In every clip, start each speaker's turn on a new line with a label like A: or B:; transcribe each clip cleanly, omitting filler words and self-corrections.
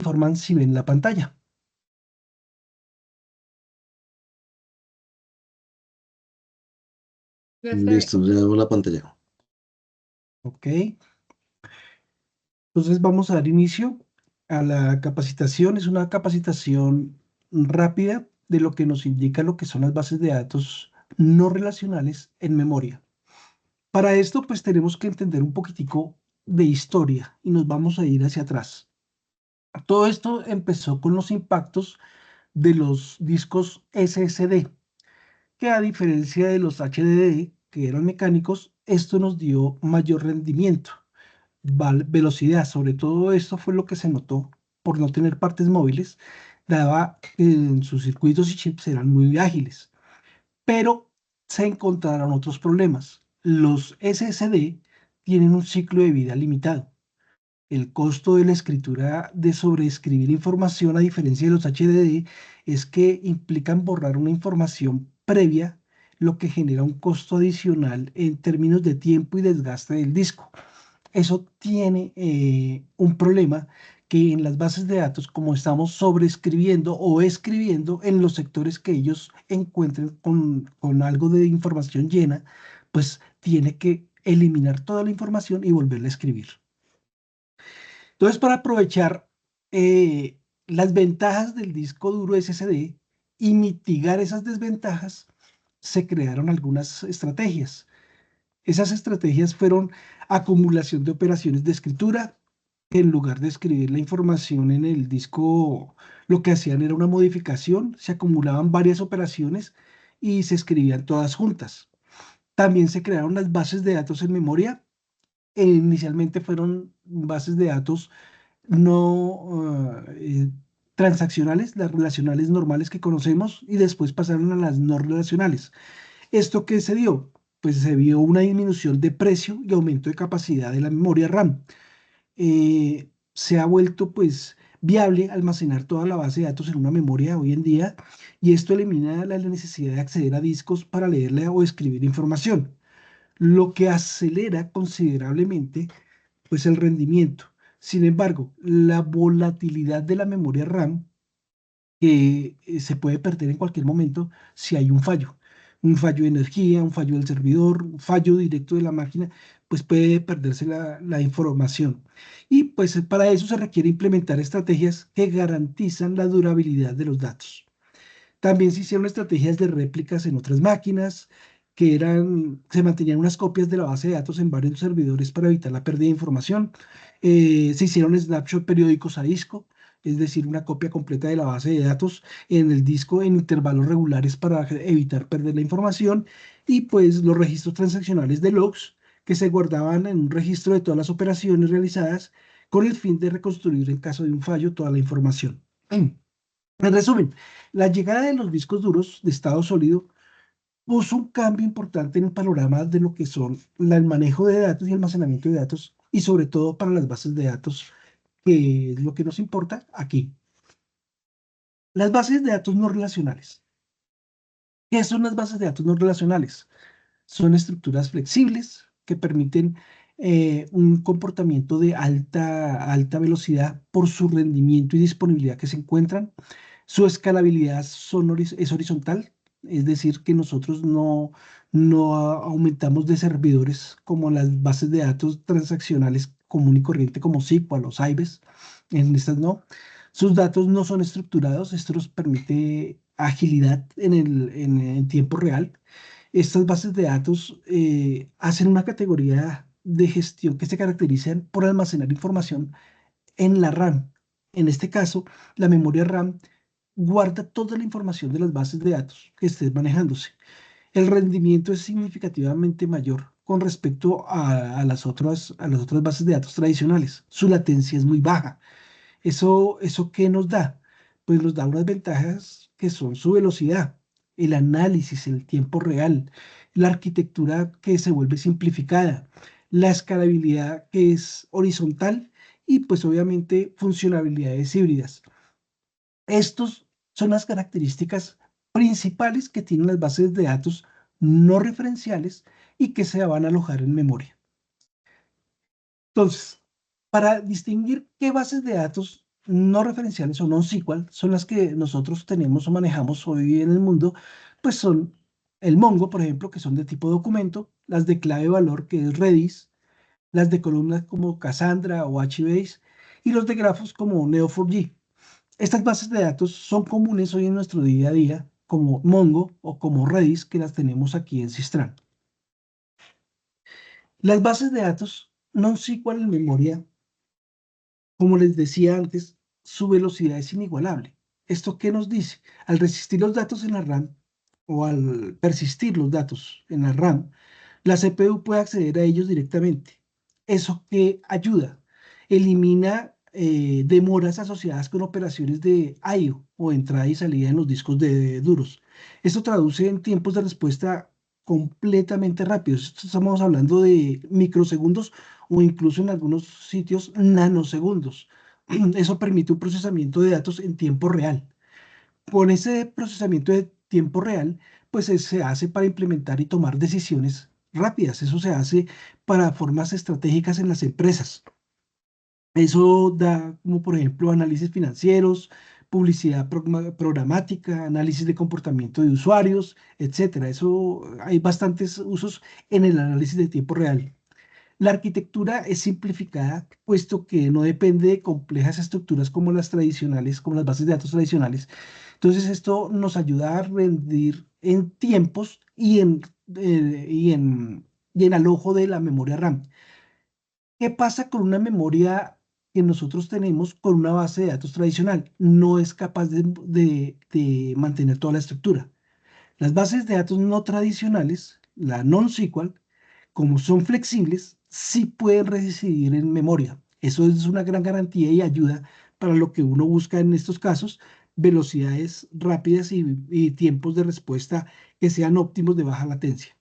A: informan si ven la pantalla.
B: Listo, ya veo la pantalla.
A: Ok. Entonces vamos a dar inicio a la capacitación. Es una capacitación rápida de lo que nos indica lo que son las bases de datos no relacionales en memoria. Para esto, pues tenemos que entender un poquitico de historia y nos vamos a ir hacia atrás. Todo esto empezó con los impactos de los discos SSD, que a diferencia de los HDD, que eran mecánicos, esto nos dio mayor rendimiento, velocidad. Sobre todo esto fue lo que se notó por no tener partes móviles, daba que en sus circuitos y chips eran muy ágiles. Pero se encontraron otros problemas. Los SSD tienen un ciclo de vida limitado. El costo de la escritura de sobreescribir información, a diferencia de los HDD, es que implican borrar una información previa, lo que genera un costo adicional en términos de tiempo y desgaste del disco. Eso tiene un problema que en las bases de datos, como estamos sobreescribiendo o escribiendo en los sectores que ellos encuentren con algo de información llena, pues tiene que eliminar toda la información y volverla a escribir. Entonces, para aprovechar las ventajas del disco duro SSD y mitigar esas desventajas, se crearon algunas estrategias. Esas estrategias fueron acumulación de operaciones de escritura, que en lugar de escribir la información en el disco, lo que hacían era una modificación, se acumulaban varias operaciones y se escribían todas juntas. También se crearon las bases de datos en memoria. Inicialmente fueron bases de datos no transaccionales, las relacionales normales que conocemos, y después pasaron a las no relacionales. ¿Esto qué se dio? Pues se vio una disminución de precio y aumento de capacidad de la memoria RAM. Se ha vuelto pues viable almacenar toda la base de datos en una memoria hoy en día, y esto elimina la necesidad de acceder a discos para leerle o escribir información, lo que acelera considerablemente pues el rendimiento. Sin embargo, la volatilidad de la memoria RAM que se puede perder en cualquier momento si hay un fallo de energía, un fallo del servidor, un fallo directo de la máquina, pues puede perderse la información. Y pues para eso se requiere implementar estrategias que garantizan la durabilidad de los datos. También se hicieron estrategias de réplicas en otras máquinas, se mantenían unas copias de la base de datos en varios servidores para evitar la pérdida de información. Se hicieron snapshot periódicos a disco, es decir, una copia completa de la base de datos en el disco en intervalos regulares para evitar perder la información. Y pues los registros transaccionales de logs que se guardaban en un registro de todas las operaciones realizadas con el fin de reconstruir en caso de un fallo toda la información. En resumen, la llegada de los discos duros de estado sólido puso un cambio importante en el panorama de lo que son el manejo de datos y almacenamiento de datos, y sobre todo para las bases de datos, que es lo que nos importa aquí. Las bases de datos no relacionales. ¿Qué son las bases de datos no relacionales? Son estructuras flexibles que permiten un comportamiento de alta velocidad por su rendimiento y disponibilidad que se encuentran. Su escalabilidad es horizontal, es decir, que nosotros no aumentamos de servidores como las bases de datos transaccionales común y corriente como SQL o Sybase. En estas no. Sus datos no son estructurados, esto nos permite agilidad en tiempo real. Estas bases de datos hacen una categoría de gestión que se caracterizan por almacenar información en la RAM. En este caso, la memoria RAM guarda toda la información de las bases de datos que estés manejándose. El rendimiento es significativamente mayor con respecto a las otras bases de datos tradicionales. Su latencia es muy baja. ¿Eso qué nos da? Pues nos da unas ventajas que son su velocidad, el análisis en el tiempo real, la arquitectura que se vuelve simplificada, la escalabilidad que es horizontal y pues obviamente funcionalidades híbridas. Estos son las características principales que tienen las bases de datos no referenciales y que se van a alojar en memoria. Entonces, para distinguir qué bases de datos no referenciales o non-SQL son las que nosotros tenemos o manejamos hoy en el mundo, pues son el Mongo, por ejemplo, que son de tipo documento, las de clave valor, que es Redis, las de columnas como Cassandra o HBase, y los de grafos como Neo4j. Estas bases de datos son comunes hoy en nuestro día a día, como Mongo o como Redis, que las tenemos aquí en Sistran. Las bases de datos non-SQL en memoria, como les decía antes, su velocidad es inigualable. ¿Esto qué nos dice? Al resistir los datos en la RAM o al persistir los datos en la RAM, la CPU puede acceder a ellos directamente. ¿Eso qué ayuda? Elimina demoras asociadas con operaciones de I/O o entrada y salida en los discos de duros. Esto traduce en tiempos de respuesta completamente rápidos. Estamos hablando de microsegundos o incluso en algunos sitios nanosegundos. Eso permite un procesamiento de datos en tiempo real. Con ese procesamiento de tiempo real, pues se hace para implementar y tomar decisiones rápidas. Eso se hace para formas estratégicas en las empresas. Eso da como por ejemplo análisis financieros, publicidad programática, análisis de comportamiento de usuarios, etcétera. Eso hay bastantes usos en el análisis de tiempo real. La arquitectura es simplificada, puesto que no depende de complejas estructuras como las tradicionales, como las bases de datos tradicionales. Entonces, esto nos ayuda a rendir en tiempos y en alojo de la memoria RAM. ¿Qué pasa con una memoria que nosotros tenemos con una base de datos tradicional? No es capaz de mantener toda la estructura. Las bases de datos no tradicionales, la non-SQL, como son flexibles, sí pueden residir en memoria. Eso es una gran garantía y ayuda para lo que uno busca en estos casos, velocidades rápidas y tiempos de respuesta que sean óptimos de baja latencia.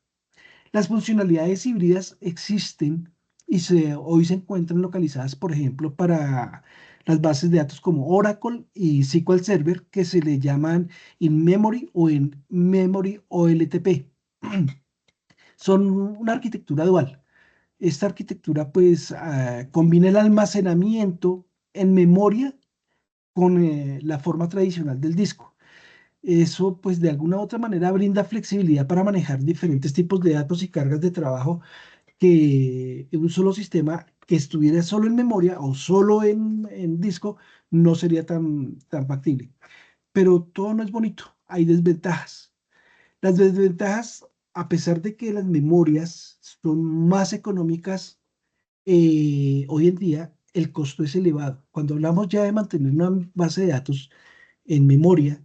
A: Las funcionalidades híbridas existen y hoy se encuentran localizadas, por ejemplo, para las bases de datos como Oracle y SQL Server, que se le llaman in-memory o en memory OLTP. Son una arquitectura dual. Esta arquitectura pues combina el almacenamiento en memoria con la forma tradicional del disco. Eso pues de alguna u otra manera brinda flexibilidad para manejar diferentes tipos de datos y cargas de trabajo que un solo sistema que estuviera solo en memoria o solo en disco no sería tan factible. Pero todo no es bonito, hay desventajas. Las desventajas, a pesar de que las memorias son más económicas, hoy en día el costo es elevado. Cuando hablamos ya de mantener una base de datos en memoria,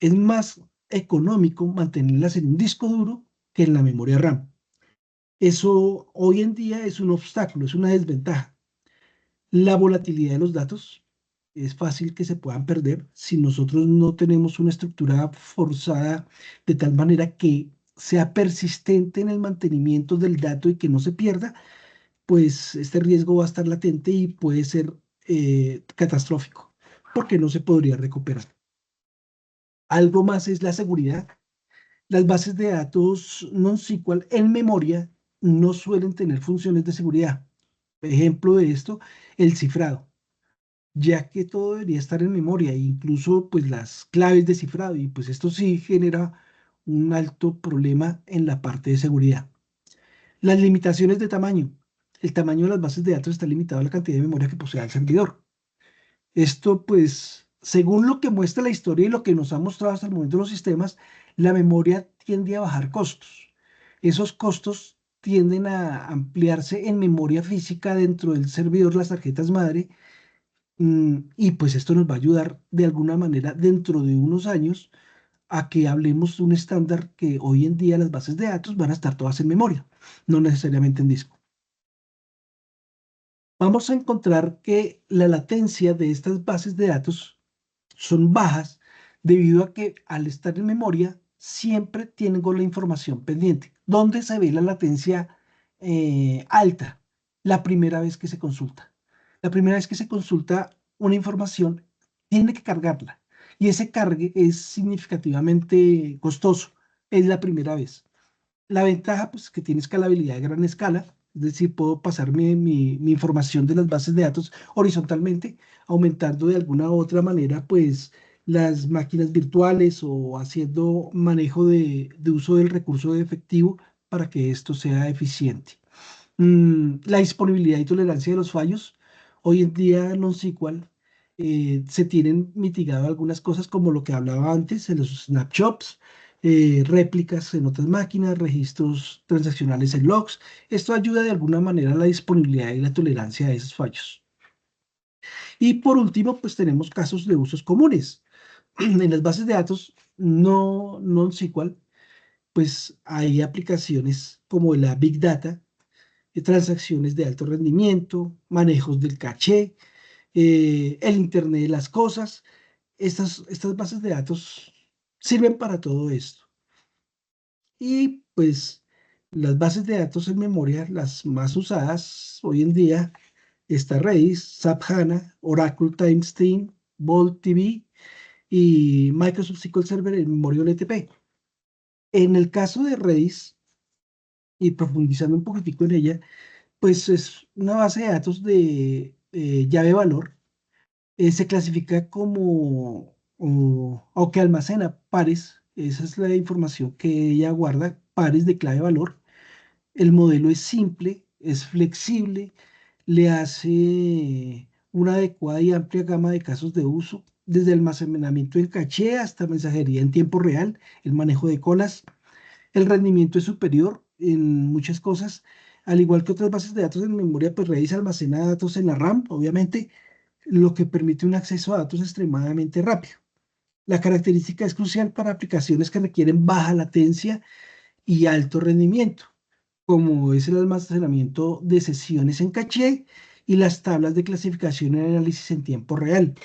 A: es más económico mantenerlas en un disco duro que en la memoria RAM. Eso hoy en día es un obstáculo, es una desventaja. La volatilidad de los datos es fácil que se puedan perder si nosotros no tenemos una estructura forzada de tal manera que sea persistente en el mantenimiento del dato y que no se pierda, pues este riesgo va a estar latente y puede ser catastrófico, porque no se podría recuperar. Algo más es la seguridad. Las bases de datos NoSQL en memoria no suelen tener funciones de seguridad. Ejemplo de esto, el cifrado, ya que todo debería estar en memoria, incluso pues las claves de cifrado, y pues esto sí genera un alto problema en la parte de seguridad. Las limitaciones de tamaño. El tamaño de las bases de datos está limitado a la cantidad de memoria que posea el servidor. Esto, pues, según lo que muestra la historia y lo que nos ha mostrado hasta el momento los sistemas, la memoria tiende a bajar costos. Esos costos tienden a ampliarse en memoria física dentro del servidor, las tarjetas madre, y pues esto nos va a ayudar de alguna manera dentro de unos años a que hablemos de un estándar que hoy en día las bases de datos van a estar todas en memoria, no necesariamente en disco. Vamos a encontrar que la latencia de estas bases de datos son bajas debido a que al estar en memoria siempre tengo la información pendiente. ¿Dónde se ve la latencia alta? La primera vez que se consulta. La primera vez que se consulta una información, tiene que cargarla. Y ese cargue es significativamente costoso. Es la primera vez. La ventaja, pues, que tiene escalabilidad de gran escala. Es decir, puedo pasar mi información de las bases de datos horizontalmente, aumentando de alguna u otra manera, pues, las máquinas virtuales o haciendo manejo de uso del recurso de efectivo para que esto sea eficiente. La disponibilidad y tolerancia de los fallos. Hoy en día, NoSQL se tienen mitigado algunas cosas como lo que hablaba antes en los snapshots, réplicas en otras máquinas, registros transaccionales en logs. Esto ayuda de alguna manera a la disponibilidad y la tolerancia de esos fallos. Y por último, pues tenemos casos de usos comunes. En las bases de datos no NoSQL, pues hay aplicaciones como la Big Data, transacciones de alto rendimiento, manejos del caché, el Internet de las cosas. Estas bases de datos sirven para todo esto. Y pues las bases de datos en memoria, las más usadas hoy en día, está Redis, SAP HANA, Oracle TimeStream, Vault TV y Microsoft SQL Server en memoria OLTP. En el caso de Redis, y profundizando un poquitico en ella, pues es una base de datos de llave valor. Se clasifica como, o que almacena pares. Esa es la información que ella guarda, pares de clave valor. El modelo es simple, es flexible, le hace una adecuada y amplia gama de casos de uso, desde almacenamiento en caché hasta mensajería en tiempo real, el manejo de colas. El rendimiento es superior en muchas cosas, al igual que otras bases de datos en memoria, pues Redis almacena datos en la RAM, obviamente, lo que permite un acceso a datos extremadamente rápido. La característica es crucial para aplicaciones que requieren baja latencia y alto rendimiento, como es el almacenamiento de sesiones en caché y las tablas de clasificación y análisis en tiempo real.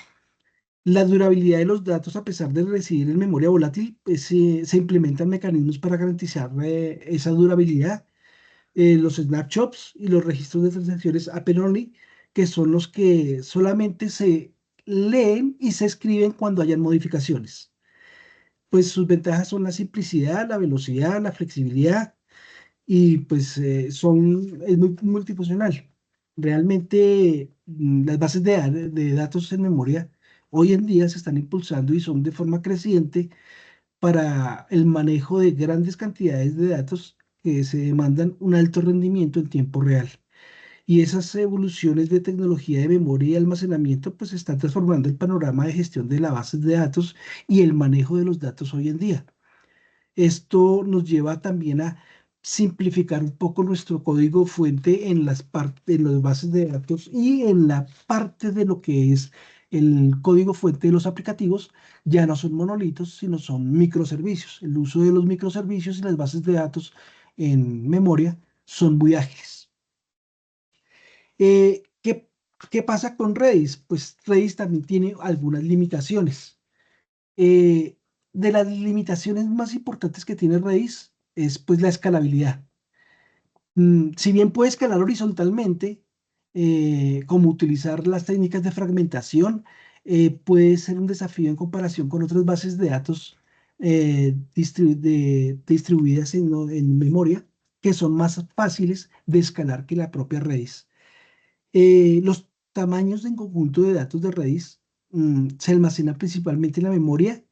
A: La durabilidad de los datos, a pesar de residir en memoria volátil, pues, se implementan mecanismos para garantizar esa durabilidad. Los snapshots y los registros de transacciones App Only, que son los que solamente se leen y se escriben cuando hayan modificaciones. Pues sus ventajas son la simplicidad, la velocidad, la flexibilidad y pues es muy multifuncional. Realmente las bases de datos en memoria hoy en día se están impulsando y son de forma creciente para el manejo de grandes cantidades de datos que se demandan un alto rendimiento en tiempo real. Y esas evoluciones de tecnología de memoria y almacenamiento pues están transformando el panorama de gestión de las bases de datos y el manejo de los datos hoy en día. Esto nos lleva también a simplificar un poco nuestro código fuente en las bases de datos y en la parte de lo que es el código fuente de los aplicativos, ya no son monolitos, sino son microservicios. El uso de los microservicios y las bases de datos en memoria son muy ágiles. ¿Qué pasa con Redis? Pues Redis también tiene algunas limitaciones. Eh, de las limitaciones más importantes que tiene Redis es pues la escalabilidad. Si bien puede escalar horizontalmente, como utilizar las técnicas de fragmentación, puede ser un desafío en comparación con otras bases de datos distribuidas en memoria, que son más fáciles de escalar que la propia Redis. Los tamaños en conjunto de datos de Redis se almacenan principalmente en la memoria,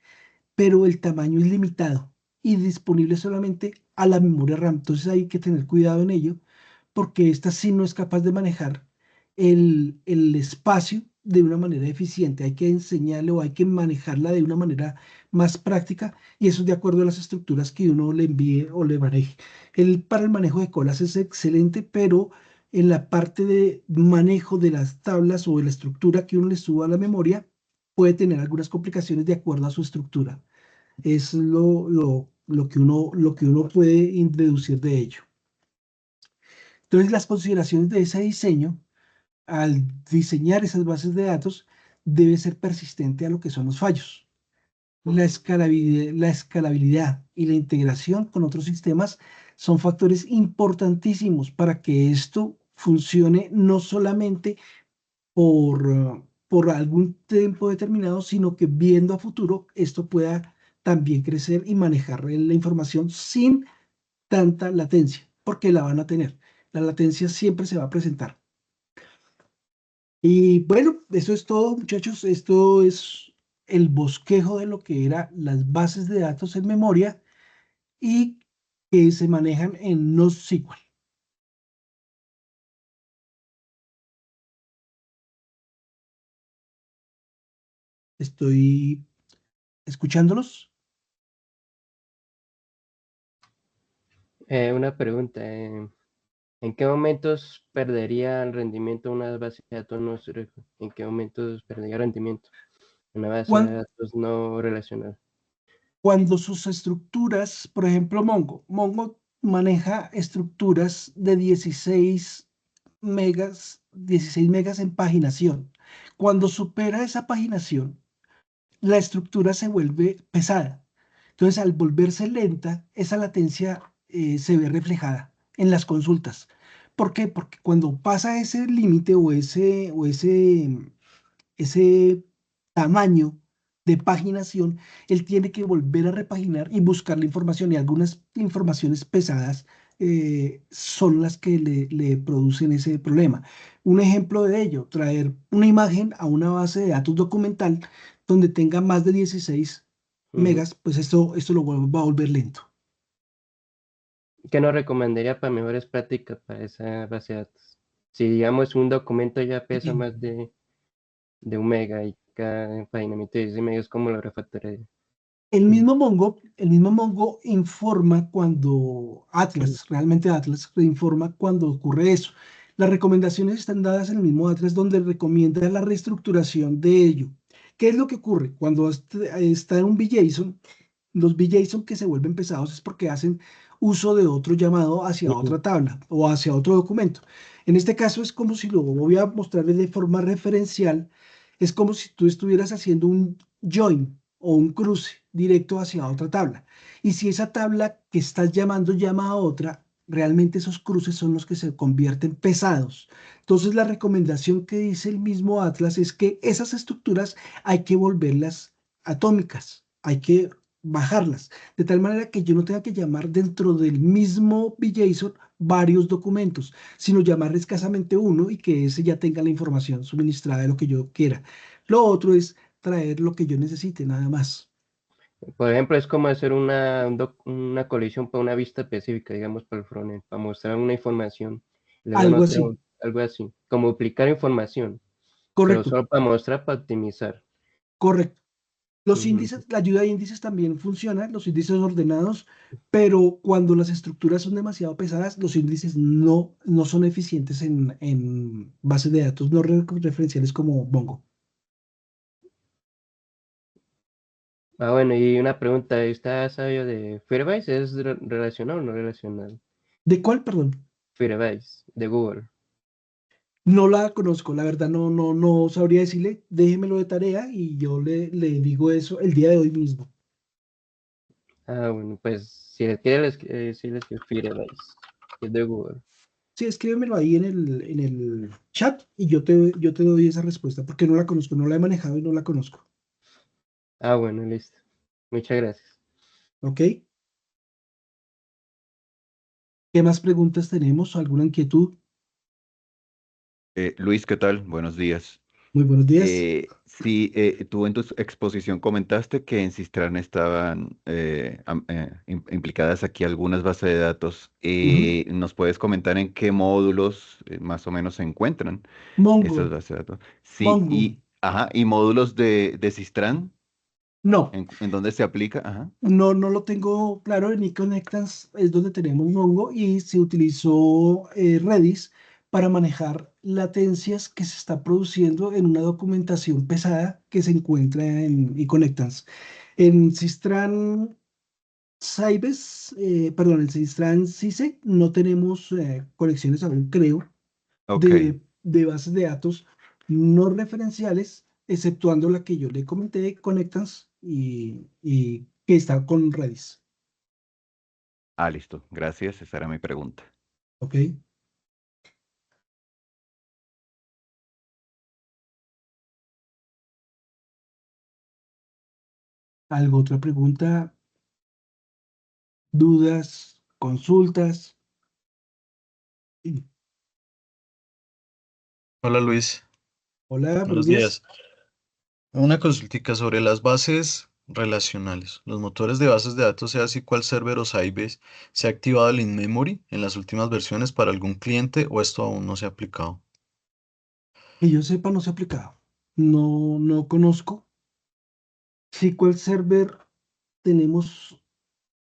A: pero el tamaño es limitado y disponible solamente a la memoria RAM. Entonces hay que tener cuidado en ello, porque esta sí no es capaz de manejar el espacio de una manera eficiente. Hay que enseñarle o hay que manejarla de una manera más práctica y eso es de acuerdo a las estructuras que uno le envíe o le maneje. Para el manejo de colas es excelente, pero en la parte de manejo de las tablas o de la estructura que uno le suba a la memoria, puede tener algunas complicaciones de acuerdo a su estructura. Es lo que uno puede deducir de ello. Entonces, las consideraciones de ese diseño, al diseñar esas bases de datos, debe ser persistente a lo que son los fallos. La escalabilidad y la integración con otros sistemas son factores importantísimos para que esto funcione no solamente por algún tiempo determinado, sino que viendo a futuro esto pueda también crecer y manejar la información sin tanta latencia, porque la van a tener. La latencia siempre se va a presentar. Y bueno, eso es todo, muchachos. Esto es el bosquejo de lo que eran las bases de datos en memoria y que se manejan en NoSQL. Estoy escuchándolos.
C: Una pregunta, ¿en qué momentos perdería el rendimiento una base de datos no ¿En qué momentos perdería rendimiento una base de
A: Cuan-
C: datos no relacional?
A: Cuando sus estructuras, por ejemplo, Mongo maneja estructuras de 16 megas en paginación. Cuando supera esa paginación, la estructura se vuelve pesada. Entonces, al volverse lenta, esa latencia se ve reflejada en las consultas. ¿Por qué? Porque cuando pasa ese límite ese tamaño de paginación, él tiene que volver a repaginar y buscar la información. Y algunas informaciones pesadas son las que le producen ese problema. Un ejemplo de ello, traer una imagen a una base de datos documental donde tenga más de 16
C: Ujú.
A: megas, pues esto va a volver lento.
C: ¿Qué nos recomendaría para mejores prácticas para esa base de datos? Si digamos un documento ya pesa más de 1 mega y cada empaquetamiento de 16 megas, ¿cómo lo refactoraría?
A: El mismo Mongo informa cuando realmente Atlas informa cuando ocurre eso. Las recomendaciones están dadas en el mismo Atlas donde recomienda la reestructuración de ello. ¿Qué es lo que ocurre? Cuando está en un VJSON, los VJSON que se vuelven pesados es porque hacen uso de otro llamado hacia
B: Ujú.
A: otra tabla o hacia otro documento. En este caso es como si lo voy a mostrarles de forma referencial, es como si tú estuvieras haciendo un join o un cruce directo hacia otra tabla. Y si esa tabla que estás llamando llama a otra, realmente esos cruces son los que se convierten pesados. Entonces la recomendación que dice el mismo Atlas es que esas estructuras hay que volverlas atómicas, hay que bajarlas, de tal manera que yo no tenga que llamar dentro del mismo VJSON varios documentos, sino llamar escasamente uno y que ese ya tenga la información suministrada de lo que yo quiera. Lo otro es traer lo que yo necesite, nada más.
C: Por ejemplo, es como hacer una colisión para una vista específica, digamos, para el frontend, para mostrar una información, y luego en
A: Algo
C: otra,
A: así.
C: algo así, como duplicar información, pero
A: Correcto,
C: solo para mostrar, para optimizar.
A: correcto. Los
C: Ujú.
A: índices, la ayuda de índices también funciona, los índices ordenados, pero cuando las estructuras son demasiado pesadas, los índices no son eficientes en bases de datos no referenciales como Mongo.
C: Bueno, y una pregunta, ¿está sabio de Firebase? ¿Es relacional o no relacional?
A: ¿De cuál, perdón?
C: Firebase, de Google.
A: No la conozco, la verdad no sabría decirle, déjemelo de tarea y yo le digo eso el día de hoy mismo.
C: Bueno, pues si les quiere decirles que Firebase, que es de Google.
A: Sí, escríbemelo ahí en el chat y yo te doy esa respuesta porque no la conozco, no la he manejado y no la conozco.
C: Bueno, listo. Muchas gracias.
A: ¿Ok? ¿Qué más preguntas tenemos? ¿Alguna inquietud?
D: Luis, ¿qué tal? Buenos días.
A: Muy buenos días.
D: Sí, tú en tu exposición comentaste que en Sistran estaban implicadas aquí algunas bases de datos.
A: Ujú.
D: ¿Nos puedes comentar en qué módulos más o menos se encuentran
A: Mongo,
D: estas bases de datos? Sí,
A: Mongo.
D: y módulos de Sistran,
A: No,
D: ¿en dónde se aplica? Ajá.
A: no lo tengo claro. En iConnectance es donde tenemos Mongo y se utilizó Redis para manejar latencias que se está produciendo en una documentación pesada que se encuentra en iConnectance. En Sistran Sybase, perdón, en Sistran SISE no tenemos conexiones aún, creo,
D: Ok,
A: de bases de datos no referenciales, exceptuando la que yo le comenté, Connectance, y que está con Redis.
D: listo. Gracias, esa era mi pregunta.
A: ¿Ok? ¿Algo otra pregunta? ¿Dudas? ¿Consultas?
E: Hola Luis,
A: Hola, buenos
E: buenos
A: días.
E: días. Una consultica sobre las bases relacionales. Los motores de bases de datos, sea SQL Server o Sybase, ¿se ha activado el in-memory en las últimas versiones para algún cliente o esto aún no se ha aplicado?
A: Que yo sepa, no se ha aplicado. No, no conozco. SQL Server tenemos.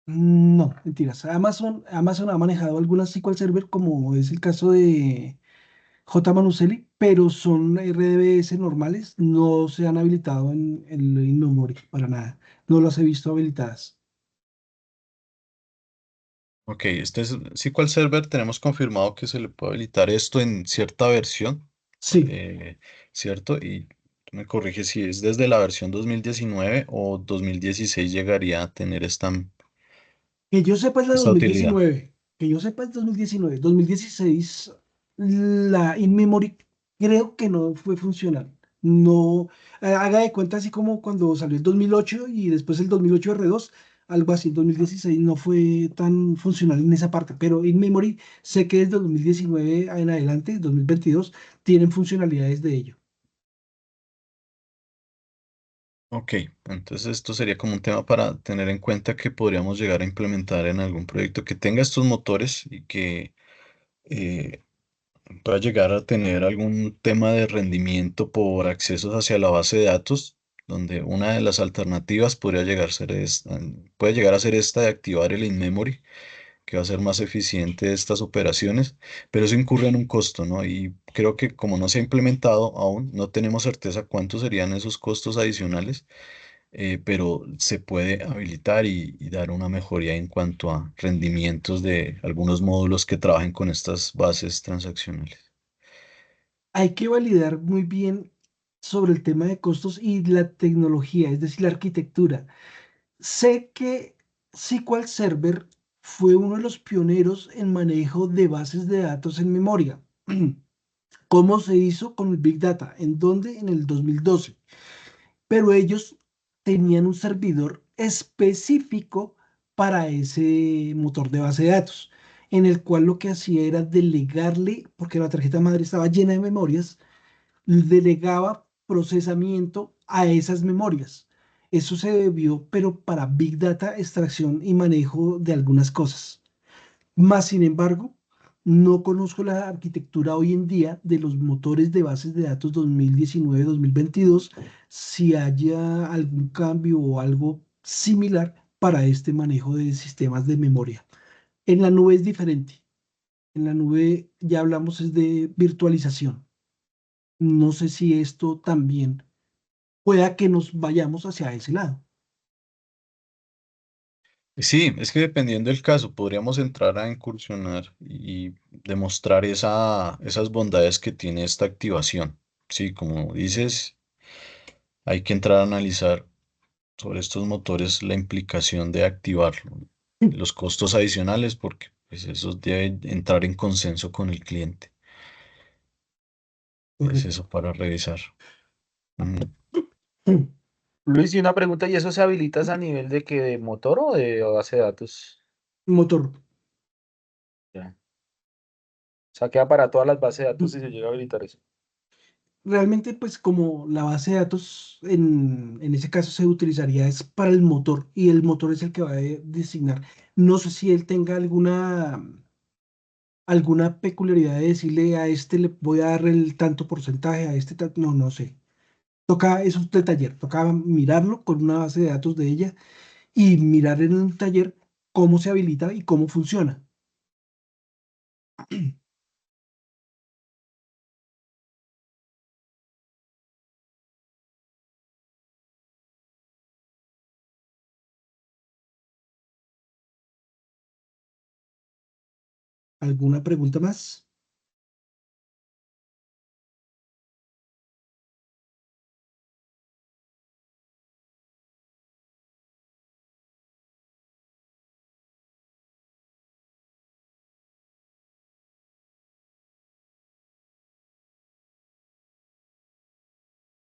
A: No, mentiras. Amazon ha manejado algunas SQL Server, como es el caso de J. Manuseli, pero son RDBS normales, no se han habilitado en el in-memory para nada. No las he visto habilitadas.
E: Ok, este es SQL Server, tenemos confirmado que se le puede habilitar esto en cierta versión,
A: Sí,
E: eh, ¿cierto? Y tú me corriges si es desde la versión 2019 o 2016 llegaría a tener
A: que yo sepa es la
E: esta utilidad.
A: 2019. Que yo sepa es 2019. 2016, la in-memory creo que no fue funcional. No, haga de cuenta así como cuando salió el 2008 y después el 2008 R2, algo así. El 2016 no fue tan funcional en esa parte, pero in-memory sé que desde 2019 en adelante, 2022, tienen funcionalidades de ello.
E: Ok, entonces esto sería como un tema para tener en cuenta que podríamos llegar a implementar en algún proyecto que tenga estos motores y que eh, pueda llegar a tener algún tema de rendimiento por accesos hacia la base de datos, donde una de las alternativas puede llegar a ser esta de activar el in-memory, que va a ser más eficiente estas operaciones, pero eso incurre en un costo, ¿no? Y creo que como no se ha implementado aún, no tenemos certeza cuántos serían esos costos adicionales, pero se puede habilitar y dar una mejoría en cuanto a rendimientos de algunos módulos que trabajen con estas bases transaccionales.
A: Hay que validar muy bien sobre el tema de costos y la tecnología, es decir, la arquitectura. Sé que SQL Server fue uno de los pioneros en manejo de bases de datos en memoria. ¿Cómo se hizo con el Big Data? ¿En dónde? En el 2012. Pero ellos tenían un servidor específico para ese motor de base de datos, en el cual lo que hacía era delegarle, porque la tarjeta madre estaba llena de memorias, delegaba procesamiento a esas memorias. Eso se debió, pero para Big Data, extracción y manejo de algunas cosas. Más sin embargo, no conozco la arquitectura hoy en día de los motores de bases de datos 2019-2022, si haya algún cambio o algo similar para este manejo de sistemas de memoria. En la nube es diferente. En la nube ya hablamos es de virtualización. No sé si esto también pueda que nos vayamos hacia ese lado.
E: Sí, es que dependiendo del caso, podríamos entrar a incursionar y demostrar esas bondades que tiene esta activación. Sí, como dices, hay que entrar a analizar sobre estos motores la implicación de activarlo, los costos adicionales, porque pues, eso debe entrar en consenso con el cliente. Es
A: Correcto.
E: eso para revisar. Ujú.
F: Luis, y una pregunta, ¿y eso se habilita a nivel de que de motor o de base de datos?
A: Motor.
F: Ya. O sea, queda para todas las bases de datos si se llega a habilitar eso.
A: Realmente, pues como la base de datos en ese caso se utilizaría es para el motor y el motor es el que va a designar. No sé si él tenga alguna peculiaridad de decirle a este le voy a dar el tanto porcentaje, a este tanto, no, no sé. Toca, eso es de taller, toca mirarlo con una base de datos de ella y mirar en un taller cómo se habilita y cómo funciona. ¿Alguna pregunta más?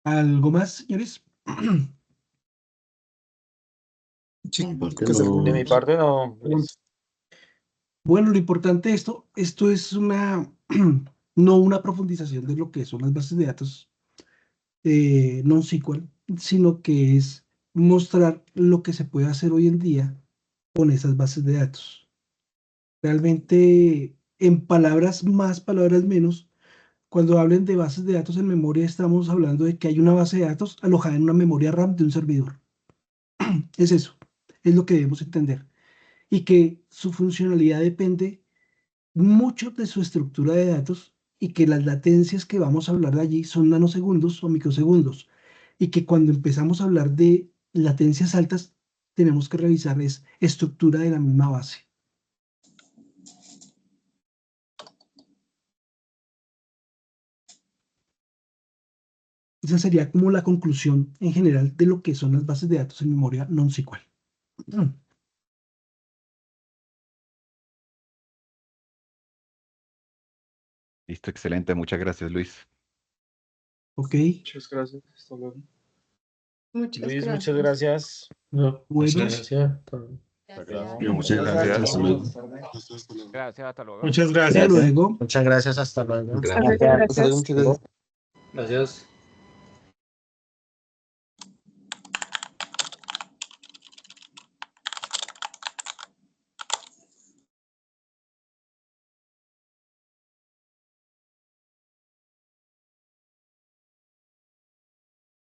A: ¿Algo más, señores?
B: Sí, creo que
A: Que se-
F: De mi
B: no.
F: parte, no, Luis.
A: Bueno, lo importante de esto es una no una profundización de lo que son las bases de datos NoSQL, sino que es mostrar lo que se puede hacer hoy en día con esas bases de datos. Realmente, en palabras más, palabras menos, cuando hablen de bases de datos en memoria, estamos hablando de que hay una base de datos alojada en una memoria RAM de un servidor. Es eso, es lo que debemos entender. Y que su funcionalidad depende mucho de su estructura de datos y que las latencias que vamos a hablar de allí son nanosegundos o microsegundos. Y que cuando empezamos a hablar de latencias altas, tenemos que revisar es estructura de la misma base. Esa sería como la conclusión en general de lo que son las bases de datos en memoria NoSQL.
D: Listo, excelente. Muchas gracias, Luis.
A: Ok,
F: Muchas gracias. Hasta luego.
B: Muchas
F: Luis,
B: gracias.
F: muchas gracias.
A: bueno,
E: Gracias.
F: Hasta luego.
B: Muchas
D: gracias.
B: Hasta luego.
G: Gracias, hasta luego.
H: Muchas
A: hasta
H: gracias.
A: luego.
F: Muchas gracias. Hasta luego.
B: Gracias.
E: Muchas gracias.
F: Gracias.